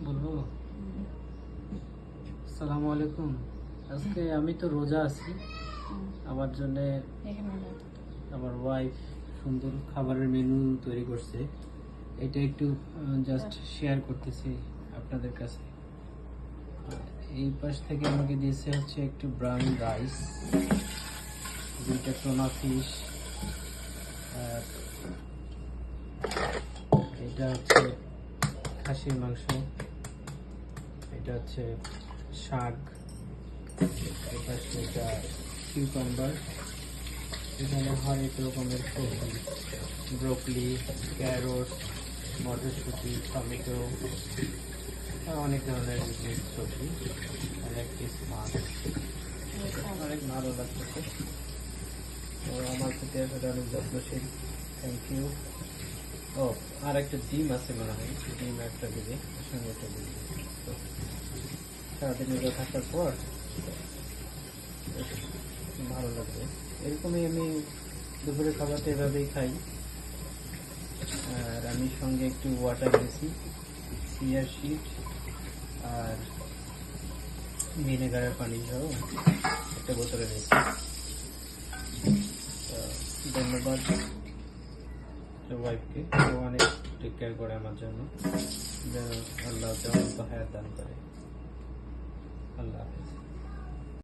বলবো আসসালামু আলাইকুম। আজকে আমি তো রোজা আছি, আমার জন্য আমার ওয়াইফ সুন্দর খাবারের মেনু তৈরি করছে। এটা একটু জাস্ট শেয়ার করতেছি আপনাদের কাছে। এই পাশ থেকে আমাকে দিয়েছে হচ্ছে একটু ব্রাউন রাইস, দুইটা টোনা ফিশ, আর এটা হচ্ছে খাসির মাংস, এটা হচ্ছে শাক, এটা কিউকাম্বার, এখানে হরেক রকমের সবজি, ব্রোকলি, ক্যারট, মটরশুঁটি, টমেটো, অনেক ধরনের মিক্স সবজি, আর এক পিস মাছ। অনেক ভালো লাগতেছে। তো আমার প্রতি আসলে অনেক যত্নশীল। Thank you. ও, আর একটা ডিম আছে মনে হয়, ডিম একটা দিবে, সঙ্গে একটা দিবে। তো সারাদিন রোজা থাকার পর বেশ ভালো লাগবে। এরকমই আমি দুপুরের খাবারটা এভাবেই খাই। আর আমি সঙ্গে একটু ওয়াটার দিয়েছি, চিয়া সিড আর ভিনেগারের পানি সহ একটা বোতলে দিয়েছি। তো ধন্যবাদ ওয়াইফকে, ও অনেক টেক কেয়ার করে আমার জন্য, যেন আল্লাহ হায়াত দান করে। আল্লাহ হাফেজ।